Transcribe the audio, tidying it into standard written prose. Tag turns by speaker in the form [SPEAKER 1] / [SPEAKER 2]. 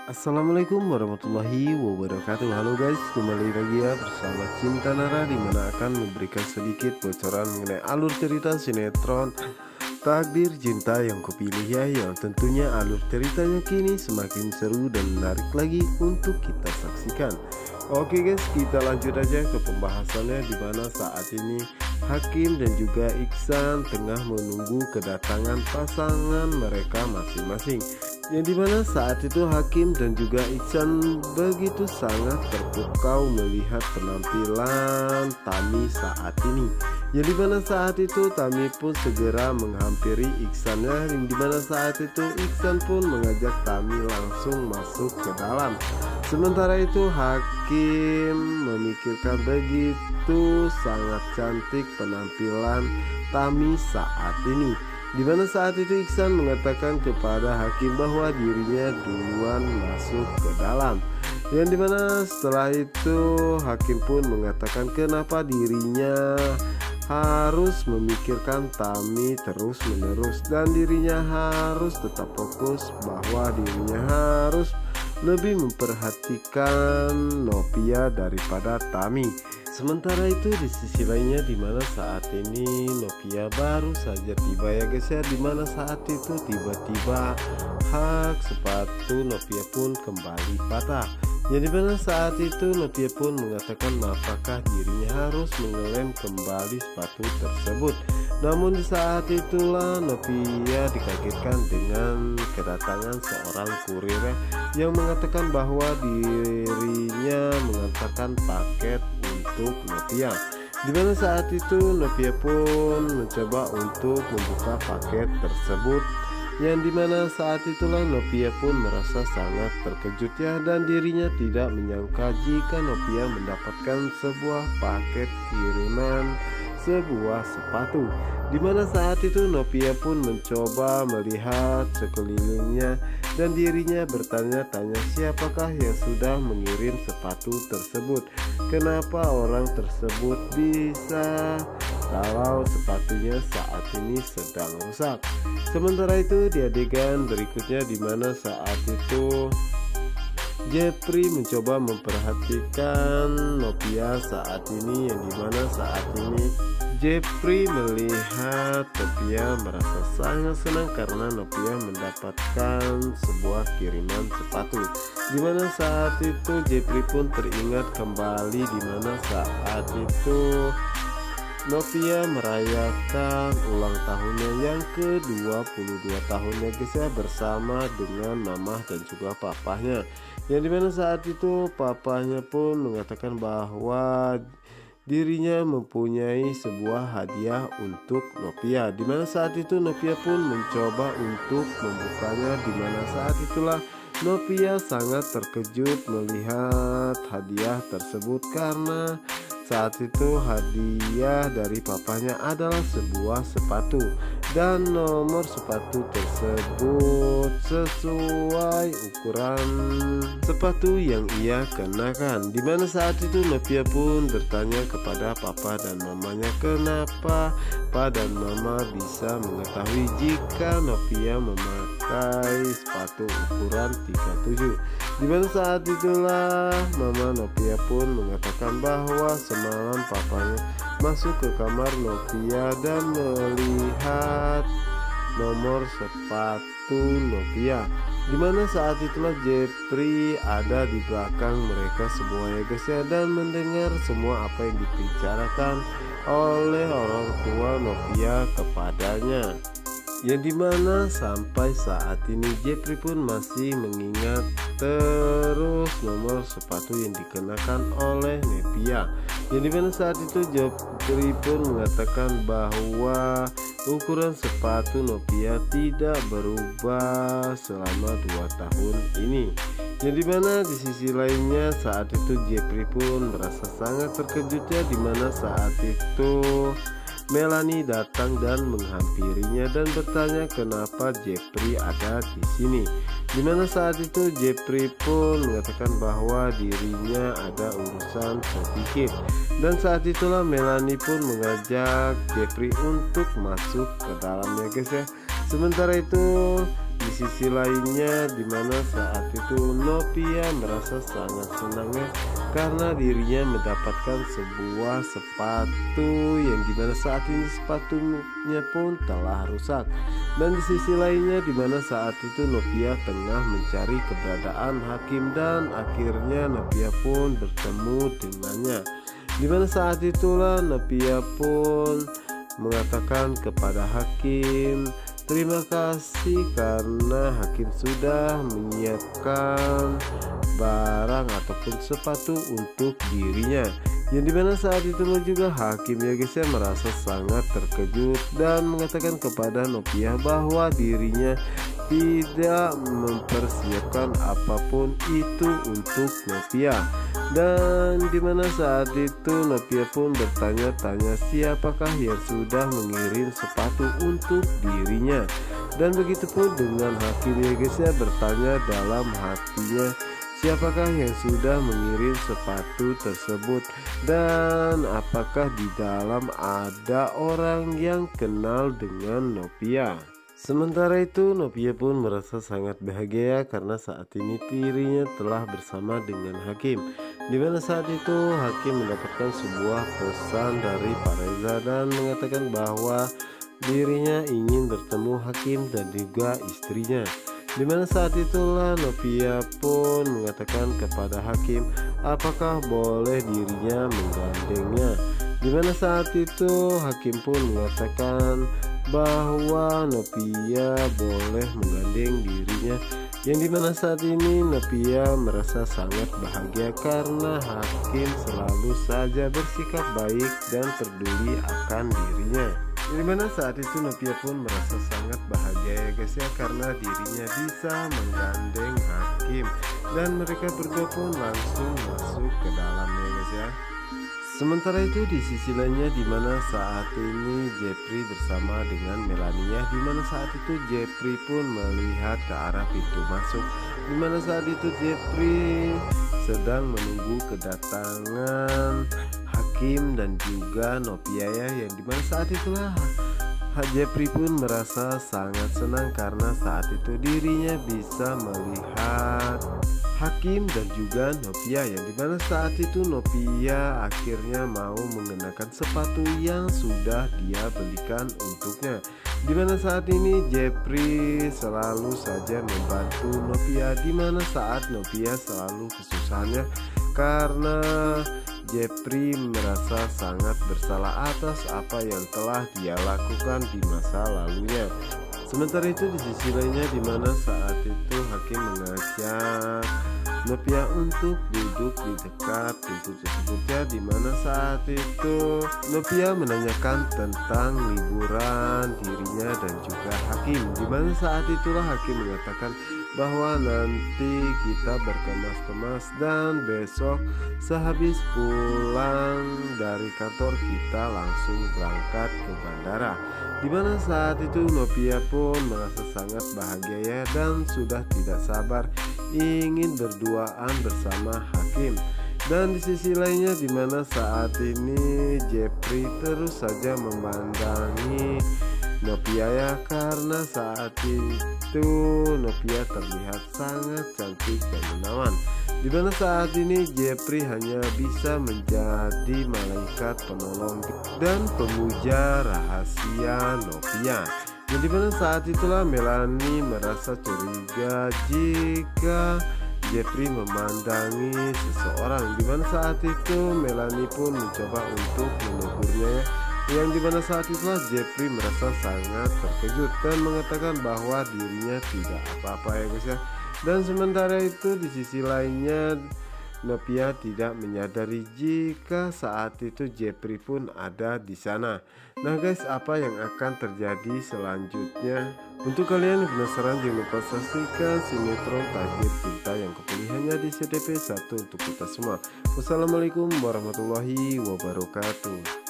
[SPEAKER 1] Assalamualaikum warahmatullahi wabarakatuh. Halo guys, kembali lagi ya bersama Cinta Nara, dimana akan memberikan sedikit bocoran mengenai alur cerita sinetron Takdir Cinta yang kupilih ya, yang tentunya alur ceritanya kini semakin seru dan menarik lagi untuk kita saksikan. Oke guys, kita lanjut aja ke pembahasannya, dimana saat ini Hakim dan juga Iksan tengah menunggu kedatangan pasangan mereka masing-masing. Yang dimana saat itu Hakim dan juga Iksan begitu sangat terpukau melihat penampilan Tami saat ini. Yang dimana saat itu Tami pun segera menghampiri Iksan, yang dimana saat itu Iksan pun mengajak Tami langsung masuk ke dalam. Sementara itu Hakim memikirkan begitu sangat cantik penampilan Tami saat ini. Dimana saat itu Iksan mengatakan kepada Hakim bahwa dirinya duluan masuk ke dalam. Yang dimana setelah itu Hakim pun mengatakan kenapa dirinya harus memikirkan Tami terus menerus, dan dirinya harus tetap fokus bahwa dirinya harus lebih memperhatikan Novia daripada Tami. Sementara itu di sisi lainnya, dimana saat ini Novia baru saja tiba ya guys ya, dimana saat itu tiba-tiba hak sepatu Novia pun kembali patah. Yang dimana saat itu Novia pun mengatakan apakah dirinya harus mengelem kembali sepatu tersebut. Namun di saat itulah Novia dikagetkan dengan kedatangan seorang kurir yang mengatakan bahwa dirinya mengantarkan paket untuk Novia. Dimana saat itu Novia pun mencoba untuk membuka paket tersebut, yang dimana saat itulah Novia pun merasa sangat terkejut ya, dan dirinya tidak menyangka jika Novia mendapatkan sebuah paket kiriman sebuah sepatu. Dimana saat itu Novia pun mencoba melihat sekelilingnya, dan dirinya bertanya-tanya siapakah yang sudah mengirim sepatu tersebut. Kenapa orang tersebut bisa kalau sepatunya saat ini sedang rusak. Sementara itu di adegan berikutnya, dimana saat itu Jepri mencoba memperhatikan Novia saat ini, yang dimana saat ini Jepri melihat Novia merasa sangat senang karena Novia mendapatkan sebuah kiriman sepatu. Dimana saat itu Jepri pun teringat kembali dimana saat itu Novia merayakan ulang tahunnya yang ke-22 tahunnya guys ya, bersama dengan mamah dan juga papahnya. Yang dimana saat itu papahnya pun mengatakan bahwa dirinya mempunyai sebuah hadiah untuk Novia. Dimana saat itu Novia pun mencoba untuk membukanya. Dimana saat itulah Novia sangat terkejut melihat hadiah tersebut, karena saat itu hadiah dari papanya adalah sebuah sepatu, dan nomor sepatu tersebut sesuai ukuran sepatu yang ia kenakan. Dimana saat itu Novia pun bertanya kepada papa dan mamanya kenapa papa dan mama bisa mengetahui jika Novia memakai sepatu ukuran 37. Dimana saat itulah mama Novia pun mengatakan bahwa semalam papanya masuk ke kamar Novia dan melihat nomor sepatu Novia. Dimana saat itulah Jepri ada di belakang mereka semua ya guys ya, dan mendengar semua apa yang dibicarakan oleh orang tua Novia kepadanya. Yang dimana sampai saat ini Jepri pun masih mengingat terus nomor sepatu yang dikenakan oleh Novia. Yang dimana saat itu Jepri pun mengatakan bahwa ukuran sepatu Novia tidak berubah selama 2 tahun ini. Yang dimana di sisi lainnya saat itu Jepri pun merasa sangat terkejut ya, dimana saat itu Melanie datang dan menghampirinya dan bertanya kenapa Jepri ada di sini. Dimana saat itu Jepri pun mengatakan bahwa dirinya ada urusan sedikit, dan saat itulah Melanie pun mengajak Jepri untuk masuk ke dalamnya guys ya. Sementara itu Di sisi lainnya dimana saat itu Novia merasa sangat senangnya karena dirinya mendapatkan sebuah sepatu yang dimana saat ini sepatunya pun telah rusak. Dan di sisi lainnya dimana saat itu Novia tengah mencari keberadaan Hakim dan akhirnya Novia pun bertemu dengannya. Dimana saat itulah Novia pun mengatakan kepada Hakim, terima kasih karena Hakim sudah menyiapkan barang ataupun sepatu untuk dirinya. Yang dimana saat itu juga Hakim ya guys ya merasa sangat terkejut dan mengatakan kepada Novia bahwa dirinya tidak mempersiapkan apapun itu untuk Novia. Dan dimana saat itu Novia pun bertanya-tanya siapakah yang sudah mengirim sepatu untuk dirinya. Dan begitu pun dengan Hakim ya guys ya bertanya dalam hatinya, siapakah yang sudah mengirim sepatu tersebut dan apakah di dalam ada orang yang kenal dengan Novia. Sementara itu Novia pun merasa sangat bahagia karena saat ini dirinya telah bersama dengan Hakim. Dimana saat itu Hakim mendapatkan sebuah pesan dari Pak Reza dan mengatakan bahwa dirinya ingin bertemu Hakim dan juga istrinya. Dimana saat itulah Novia pun mengatakan kepada Hakim apakah boleh dirinya menggandengnya. Dimana saat itu Hakim pun mengatakan bahwa Novia boleh menggandeng dirinya, yang dimana saat ini Novia merasa sangat bahagia karena Hakim selalu saja bersikap baik dan peduli akan dirinya. Dimana saat itu Novia pun merasa sangat bahagia ya guys ya karena dirinya bisa menggandeng Hakim dan mereka berdua pun langsung masuk ke dalamnya guys ya. Sementara itu di sisi lainnya dimana saat ini Jeffrey bersama dengan Melania, dimana saat itu Jeffrey pun melihat ke arah pintu masuk, dimana saat itu Jeffrey sedang menunggu kedatangan Hakim dan juga Novia ya, yang dimana saat itulah Jeffrey pun merasa sangat senang karena saat itu dirinya bisa melihat Hakim dan juga Novia, yang dimana saat itu Novia akhirnya mau mengenakan sepatu yang sudah dia belikan untuknya. Dimana saat ini Jeffrey selalu saja membantu Novia, dimana saat Novia selalu kesusahannya karena Jeffrey merasa sangat bersalah atas apa yang telah dia lakukan di masa lalunya. Sementara itu di sisi lainnya dimana saat itu Hakim mengajak Novia untuk duduk di dekat pintu tersebut ya, dimana saat itu Novia menanyakan tentang liburan dirinya dan juga Hakim, dimana saat itulah Hakim mengatakan bahwa nanti kita berkemas-kemas dan besok sehabis pulang dari kantor kita langsung berangkat ke bandara. Dimana saat itu Novia pun merasa sangat bahagia ya dan sudah tidak sabar ingin berduaan bersama Hakim. Dan di sisi lainnya dimana saat ini Jeffrey terus saja memandangi Novia ya karena saat itu Novia terlihat sangat cantik dan menawan. Dimana saat ini Jeffrey hanya bisa menjadi malaikat penolong dan pemuja rahasia Novia. Yang dimana saat itulah Melanie merasa curiga jika Jeffrey memandangi seseorang, dimana saat itu Melanie pun mencoba untuk menegurnya, yang dimana saat itulah Jeffrey merasa sangat terkejut dan mengatakan bahwa dirinya tidak apa-apa ya guys ya. Dan sementara itu di sisi lainnya Novia tidak menyadari jika saat itu Jeffrey pun ada di sana. Nah guys, apa yang akan terjadi selanjutnya? Untuk kalian yang penasaran, jangan lupa saksikan sinetron Takdir Cinta yang kepilihannya di CTV 1 untuk kita semua. Wassalamualaikum warahmatullahi wabarakatuh.